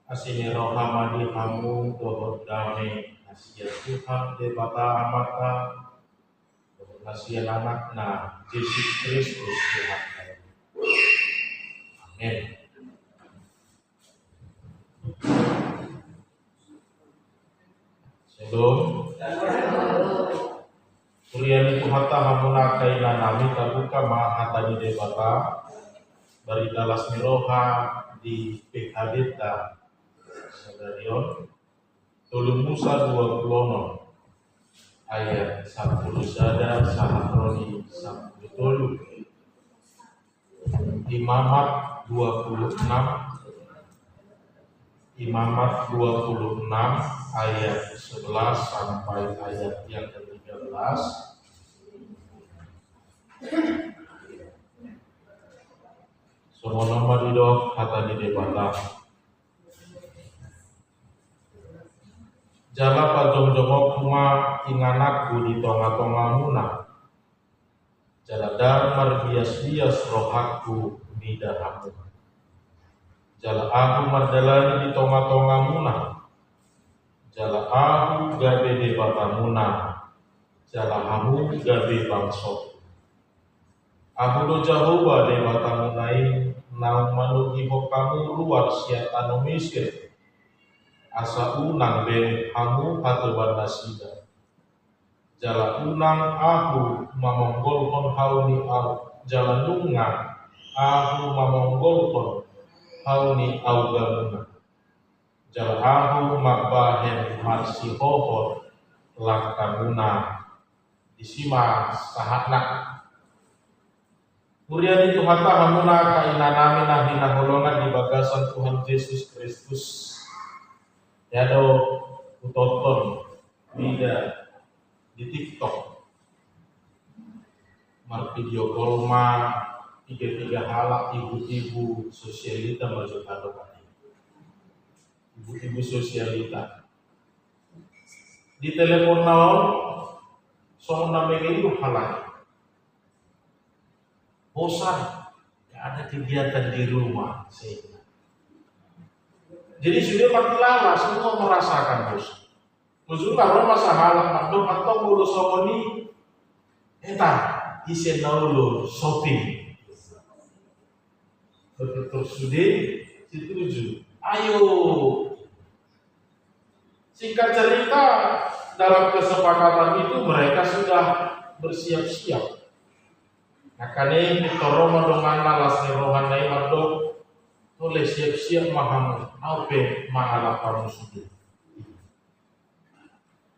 Asini rohama di kamu dohot dame nasihat Tuhan de bata amata dohot nasihat anakna Yesus Kristus Tuhan kami. Amin. Sebelum Kuriani Tuhata hamuna kaina nami tabuka mahata di debata barita lasmiroha di PHDta Sadarion Tolong Musa 20 ayat 10 sada sahatroni 10 Imamat 26 ayat 11 sampai ayat yang ke-13. Semua nama didok kata di debata. Jala pajong-jongok kuma inganakku di tonga-tonga muna. Jala damar bias-bias rohakku bidahamu. Jala aku mardalani di tonga-tonga muna. Jala aku gabe di batamuna. Jala hamu gabe bangsot. Aku do Jahoba de batamunai nang manuki kamu luar siatanu miskin. Asa unang be hamu hatuban nasida. Jala unang aku mamonggolkon hauni au. Jala nunga aku mamonggolkon hauni au gamuna. Jala aku mabahen marsi hohor lakamuna. Disima sahatnak. Kemudian itu hata hamuna kainanami nahina holongan di bagasan Tuhan Yesus Kristus. Yado utoton bida di TikTok, video kolma tiga halak ibu-ibu sosialita masuk adokati. Ibu-ibu sosialita di telepon naon soal namanya itu halak. Bosan, gak ada kegiatan di rumah sehingga. Jadi sudah mati lama, semua merasakan bosan. Musuh kalau masalah makdo atau mulu sokoni, isen naulu shopping. Betul sudah setuju. Ayo, singkat cerita dalam kesepakatan itu mereka sudah bersiap-siap. Nakane mitoro madongana lasne rohanai mado oleh siap-siap mahamu aupe mahala kamu sudah.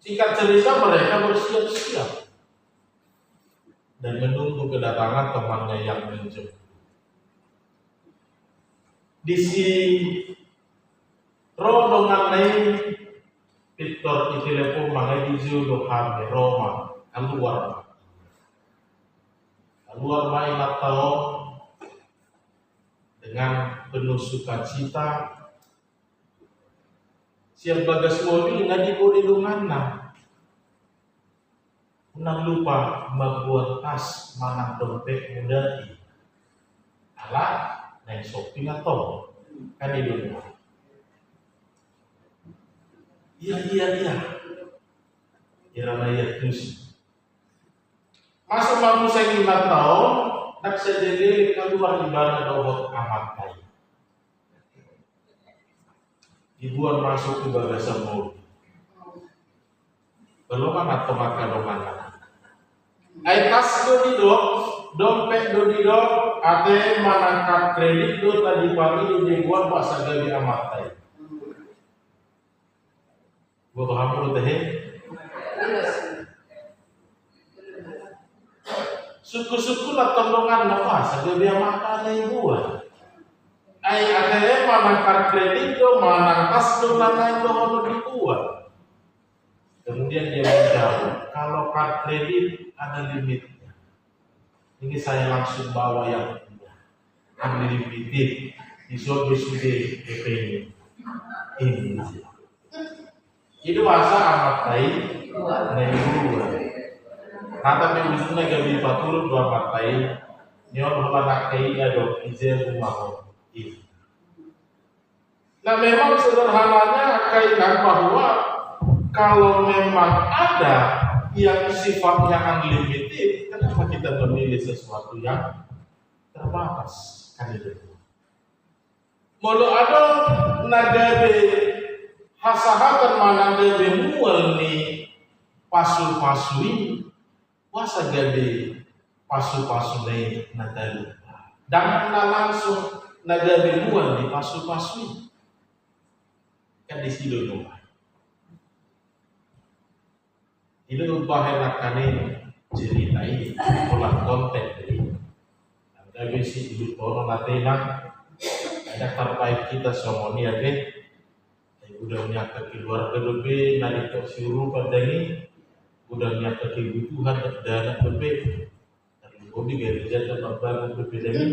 Singkat cerita mereka bersiap-siap dan menunggu kedatangan temannya yang menjemput. Di si rodonganai Victor itilepo mangai di Zuluhan Roma keluar main atau dengan penuh sukacita siap bagas mobil nggak dibodilunganna unang lupa membuat tas manang dompet mudai ala naik shopping atau kan di rumah iya irama ya terus masa mampu saya 5 tahun, tak sejadi keluar di mana dohot amat baik. Dibuat masuk ke bagasan mobil. Belum amat tomat mana. Tas do didok, dompet do didok, ATM manangkat kredit do tadi pagi do dibuat pasal gabi amat baik. Gua paham lo teh. Suku-suku lah tolongan nafas, dia makan yang buat. ATM manangkat kredit do manangkas do nanai do hono dibuat. Kemudian dia menjawab, kalau kartu kredit ada limitnya. Ini saya langsung bawa yang unlimited, disuruh sudah DP ini. Itu bahasa amat baik, nebuah. Kata memang gabi paturut dua partai, nyon halanak kainya do izel rumah ini. Nah memang sederhananya kaitan bahwa kalau memang ada yang sifatnya unlimited, kenapa kita memilih sesuatu yang terbatas? Kan itu. Mulu ada nagabe hasahatan managabe mual ni pasu-pasui wasa gabe pasu-pasu ni nagabe. Dan langsung nagabe mual ni pasu-pasui. Kan di situ dulu. Ini bahaya kane cerita ini, olah konten ini. Nagabe si hidup orang latena. Ada terbaik kita semua ni ada, udah nyata keluarga lebih, nanti kau suruh pada ni, udah nyata kebutuhan dana lebih, tapi kau di gereja tempat baru lebih lagi,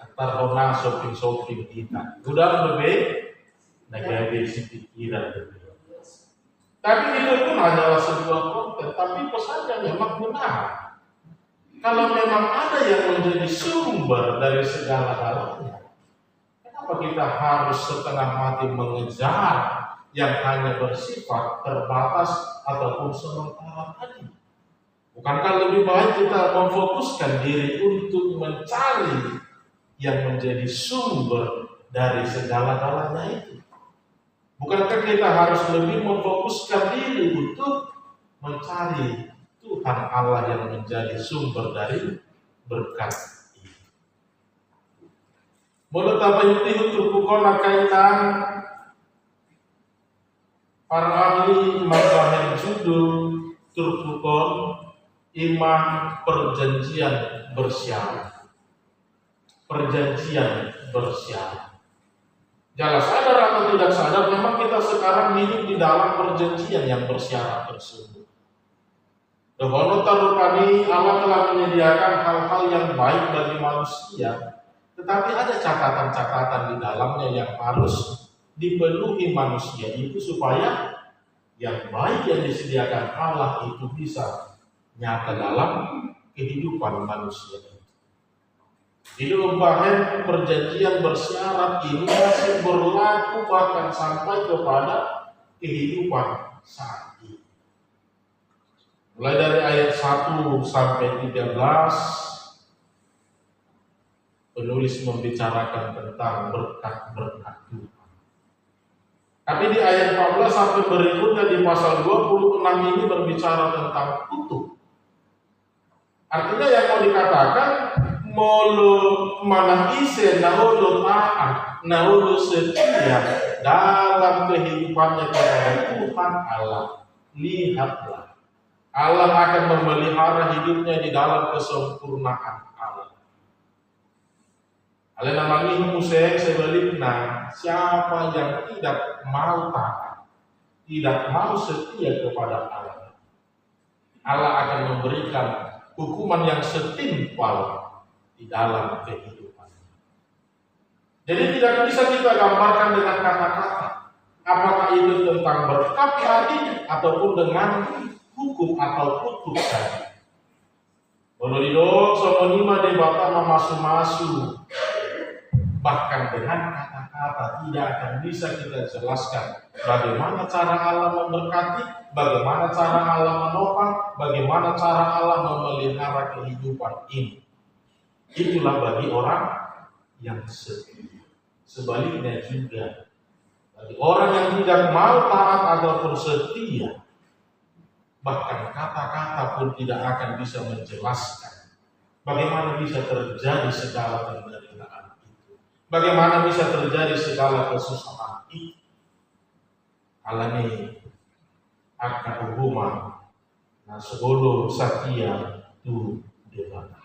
antar orang shopping kita, udah lebih, negara besi pikiran lebih. Tapi itu pun hanyalah sebuah konten, tapi pesannya memang benar. Kalau memang ada yang menjadi sumber dari segala-galanya, kenapa kita harus setengah mati mengejar yang hanya bersifat terbatas ataupun sementara tadi? Bukankah lebih baik kita memfokuskan diri untuk mencari yang menjadi sumber dari segala-galanya itu? Bukankah kita harus lebih memfokuskan diri untuk mencari Tuhan Allah yang menjadi sumber dari berkat ini? Mulut apa itu terpukul kaitan para ahli mazhab judul terpukul iman perjanjian bersyarat. Perjanjian bersyarat. Jangan sadar atau tidak sadar, memang kita sekarang hidup di dalam perjanjian yang bersyarat tersebut. Dohono tarupani Allah telah menyediakan hal-hal yang baik bagi manusia, tetapi ada catatan-catatan di dalamnya yang harus dipenuhi manusia itu supaya yang baik yang disediakan Allah itu bisa nyata dalam kehidupan manusia itu. Hidup bahkan perjanjian bersyarat ini masih berlaku bahkan sampai kepada kehidupan saat ini. Mulai dari ayat 1 sampai 13 penulis membicarakan tentang berkat-berkat Tuhan. Tapi di ayat 14 sampai berikutnya di pasal 26 ini berbicara tentang kutuk. Artinya yang mau dikatakan molo mana ise naolo taat, naolo setia dalam kehidupannya kepada Tuhan Allah. Lihatlah, Allah akan memelihara hidupnya di dalam kesempurnaan Allah. Oleh namanya Musa sebaliknya, siapa yang tidak mau taat, tidak mau setia kepada Allah, Allah akan memberikan hukuman yang setimpal di dalam kehidupan. Jadi tidak bisa kita gambarkan dengan kata-kata, apakah itu tentang berkat tadi ataupun dengan hukum atau kutuk tadi. Kalau didok sama lima debata masu-masu, bahkan dengan kata-kata tidak akan bisa kita jelaskan bagaimana cara Allah memberkati, bagaimana cara Allah menopang, bagaimana cara Allah memelihara kehidupan ini. Itulah bagi orang yang setia. Sebaliknya juga bagi orang yang tidak mau taat ataupun setia, bahkan kata-kata pun tidak akan bisa menjelaskan bagaimana bisa terjadi segala penderitaan itu, bagaimana bisa terjadi segala kesusahan itu. Alami akan hukuman nah sebelum setia tu debata.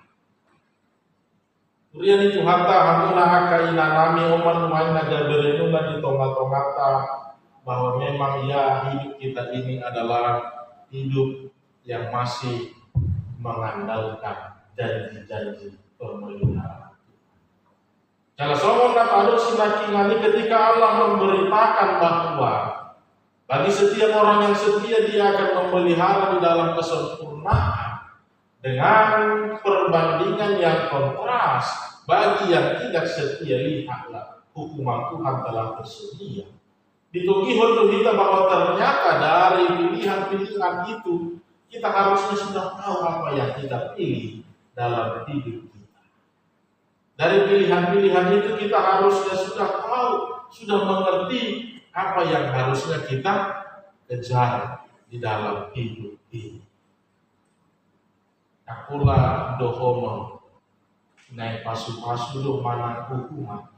Urian itu hatta hamuna aka inanami oman main naga berenungan di tonga-tongata bahwa memang ya hidup kita ini adalah hidup yang masih mengandalkan janji-janji pemeliharaan. Kalau somong kata sinakingani ketika Allah memberitakan bahwa bagi setiap orang yang setia dia akan memelihara di dalam kesempurnaan, dengan perbandingan yang kontras bagi yang tidak setia. Lihatlah, hukuman Tuhan telah tersedia. Ditugi untuk kita bahwa ternyata dari pilihan-pilihan itu kita harusnya sudah tahu apa yang kita pilih dalam hidup kita. Dari pilihan-pilihan itu kita harusnya sudah tahu, sudah mengerti apa yang harusnya kita kejar di dalam hidup ini. Akulah dohomo naik pasu-pasu do mana hukuman.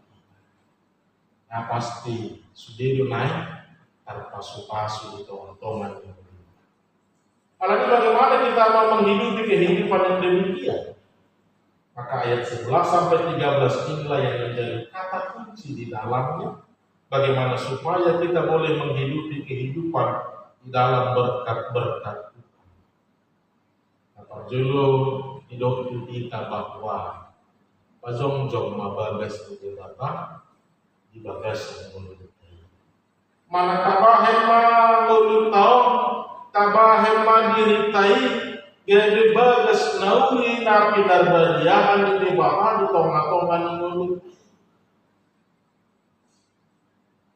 Nah pasti sudah naik tar pasu-pasu di tongan-tongan. Apalagi bagaimana kita mau menghidupi kehidupan yang demikian. Maka ayat 11 sampai 13 inilah yang menjadi kata kunci di dalamnya. Bagaimana supaya kita boleh menghidupi kehidupan di dalam berkat-berkat Tuhan. Apa dulu hidup kita bahwa pajong-jong mabagas di Bapak di bagas yang menutupi. Mana kabahema ngulun taon, kabahema diritai, gede bagas nauli napi darbadiahan di Bapak di tonga-tongan ngulun.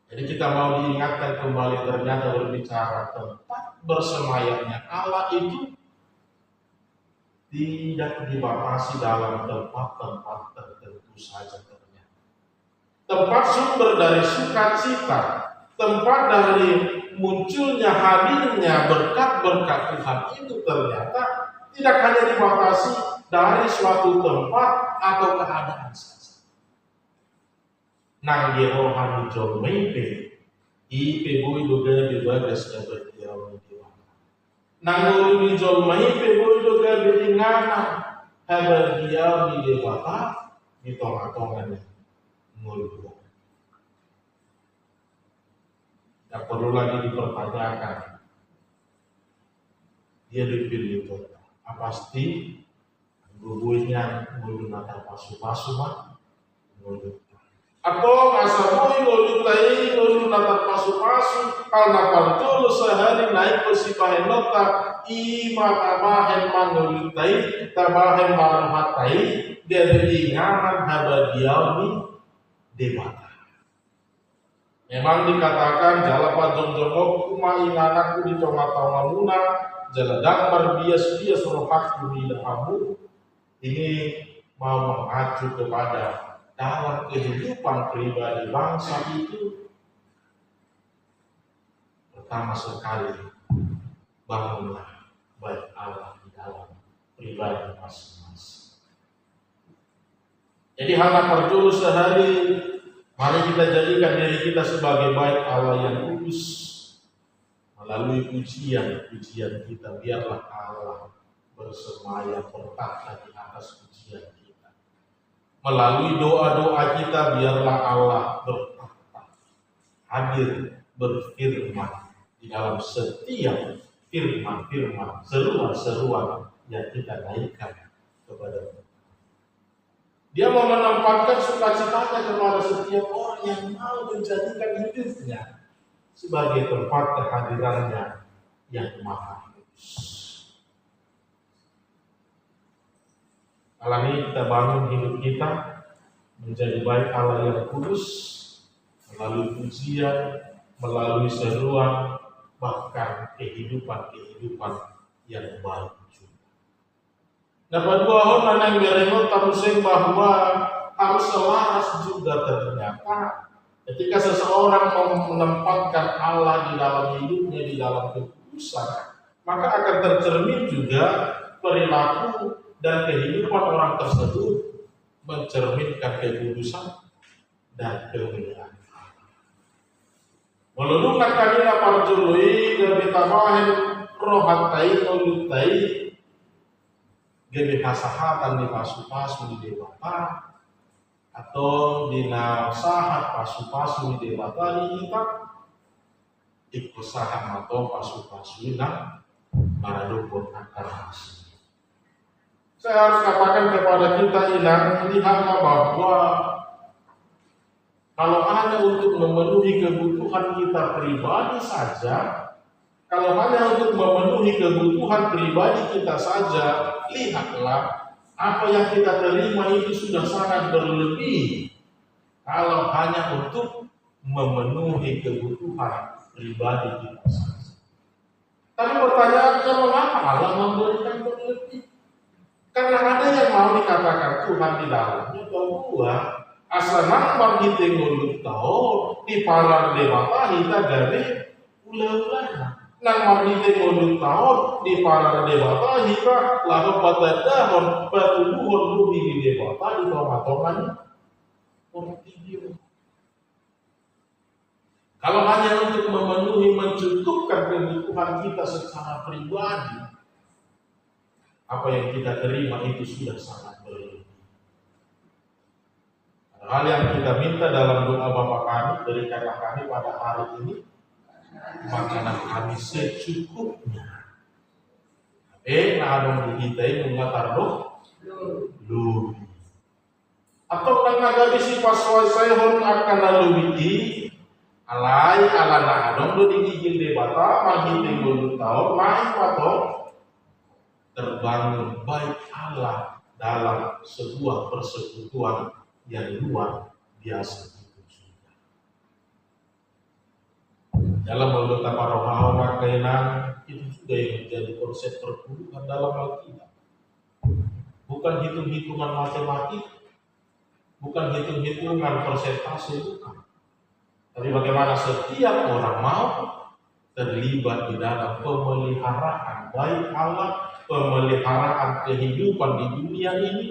Jadi kita mau diingatkan kembali ternyata berbicara tempat bersemayamnya Allah itu tidak dibatasi dalam tempat-tempat tertentu saja ternyata. Tempat sumber dari sukacita, tempat dari munculnya hadirnya berkat-berkat Tuhan itu ternyata tidak hanya dibatasi dari suatu tempat atau keadaan saja. Nang rohani jom meipe ipe boy doga di bagas ya berdiam di wana. Nang ngulu jom meipe boy doga di ngana berdiam di dewata di tonga-tongan ngulu. Tak perlu lagi dipertanyakan. Dia dipilih itu. Pasti gugunya ngulu nata pasu-pasu mah ngulu. Atau kasaboy ngulu nata pasu-pasu karena pantulu sehari naik bersipahen nota ima tabahen mangulutai tabahen manuhatai dia beringaman habadiawi debata. Memang dikatakan jala pajong jongok kuma inganakku di tonga-tonga muna jaladang berbias-bias rohakku di dahamu. Ini mau mengacu kepada dalam kehidupan pribadi bangsa itu pertama sekali bangunlah baik Allah di dalam pribadi masing-masing. Jadi hanya perlu sehari mari kita jadikan diri kita sebagai baik Allah yang kudus melalui pujian-pujian kita. Biarlah Allah bersemayam bertakhta di atas pujian kita. Melalui doa-doa kita biarlah Allah bertakhta, hadir berfirman di dalam setiap firman-firman, seruan-seruan yang kita naikkan kepada Tuhan. Dia mau menempatkan sukacitanya kepada setiap orang yang mau menjadikan hidupnya sebagai tempat kehadirannya yang maha kudus. Kali ini kita bangun hidup kita menjadi baik Allah yang kudus melalui pujian, melalui seruan, bahkan kehidupan yang baik juga. Dapat dua orang yang berengot tamuseng bahwa harus selaras juga ternyata ketika seseorang menempatkan Allah di dalam hidupnya, di dalam kekudusan, maka akan tercermin juga perilaku dan kehidupan orang tersebut mencerminkan kekudusan dan kemuliaan. Melulukan kanina parjului gabe tabahin rohatai nolutai gabe hasahatan di pasu-pasu di dewata atau di nasahat pasu-pasu di dewata di kita ikusahat atau pasu-pasu na maradukun akar hasil. Saya harus katakan kepada kita ini hanya bahwa kalau hanya untuk memenuhi kebutuhan kita pribadi saja, kalau hanya untuk memenuhi kebutuhan pribadi kita saja, lihatlah apa yang kita terima itu sudah sangat berlebih. kalau hanya untuk memenuhi kebutuhan pribadi kita saja. Tapi pertanyaannya, mengapa Allah memberikan berlebih? Karena ada yang mau dikatakan Tuhan di dalamnya bahwa asal nang kita ngulut tahu di palar dewata kita dari ulah-ulah. Nang kita ngulut tahu di palar dewata kita lalu pada dahon batu luhur lubi di dewata di tomat-tomat orang tidur. Kalau hanya untuk memenuhi, mencukupkan kebutuhan kita secara pribadi, apa yang kita terima itu sudah sangat berlebih. Hal yang kita minta dalam doa Bapa kami, berikanlah kami pada hari ini makanan kami secukupnya. Nah adong dihitai mengatar lu. Atau karena bisi paswai sayhon akan lalu alai alana adong do digigil debata maghiting bulu tahun main atau terbangun baik Allah dalam sebuah persekutuan yang luar biasa itu sudah. Dalam beberapa rohani kainan itu sudah yang menjadi konsep perpuluhan dalam Alkitab. Bukan hitung-hitungan matematik, bukan hitung-hitungan persentase, bukan. Tapi bagaimana setiap orang mau terlibat di dalam pemeliharaan baik Allah, pemeliharaan kehidupan di dunia ini,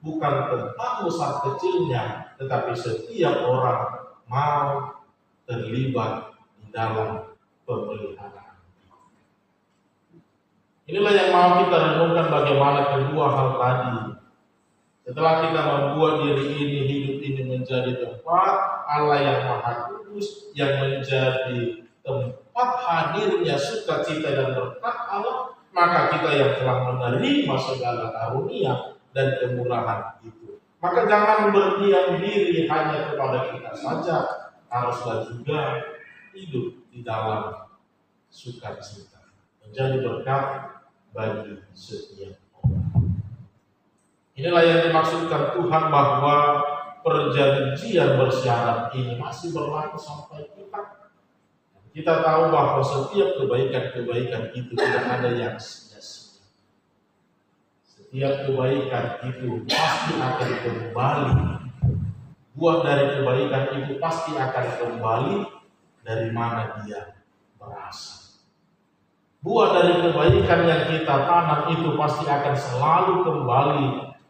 bukan tentang besar kecilnya, tetapi setiap orang mau terlibat di dalam pemeliharaan. Inilah yang mau kita renungkan bagaimana kedua hal tadi. Setelah kita membuat diri ini, hidup ini menjadi tempat Allah yang Maha Kudus, yang menjadi tempat hadirnya sukacita dan berkat Allah, maka kita yang telah menerima segala karunia dan kemurahan itu, maka jangan berdiam diri hanya kepada kita saja, haruslah juga hidup di dalam sukacita, menjadi berkat bagi setiap orang. Inilah yang dimaksudkan Tuhan bahwa perjanjian bersyarat ini masih berlaku sampai kita. Kita tahu bahwa setiap kebaikan-kebaikan itu tidak ada yang sia-sia. Setiap kebaikan itu pasti akan kembali. Buah dari kebaikan itu pasti akan kembali dari mana dia berasal. Buah dari kebaikan yang kita tanam itu pasti akan selalu kembali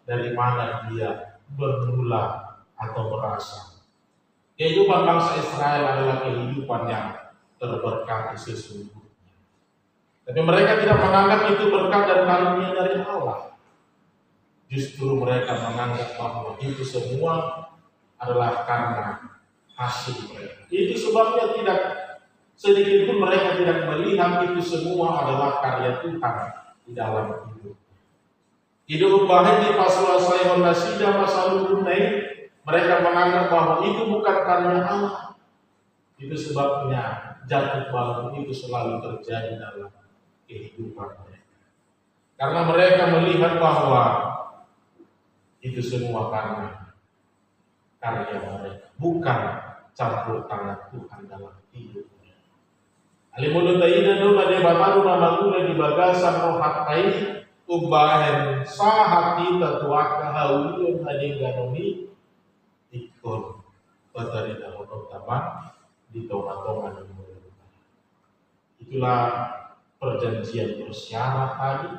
dari mana dia bermula atau berasal. Kehidupan bangsa Israel adalah kehidupan yang terberkati sesungguhnya. Tapi mereka tidak menganggap itu berkat dan karunia dari Allah. Justru mereka menganggap bahwa itu semua adalah karena hasil mereka. Itu sebabnya tidak sedikit pun mereka tidak melihat itu semua adalah karya Tuhan di dalam hidup. Hidup baik di pasal sayhon nasida pasal tunai, mereka menganggap bahwa itu bukan karya Allah. Itu sebabnya jatuh bangun itu selalu terjadi dalam kehidupan mereka. Karena mereka melihat bahwa itu semua karena karya mereka, bukan campur tangan Tuhan dalam hidup mereka. Alimulut taida do ade bataru namagula di bagasan rohatai ubahen sahati tatuaka haulun hadinganomi ikon batari dalam taman di tonga-tonga dan mulia. Itulah perjanjian bersyarat tadi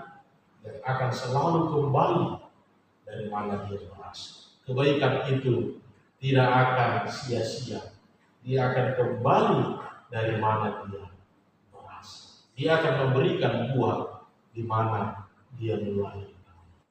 yang akan selalu kembali dari mana dia berasal. Kebaikan itu tidak akan sia-sia. Dia akan kembali dari mana dia berasal. Dia akan memberikan buah di mana dia mulai.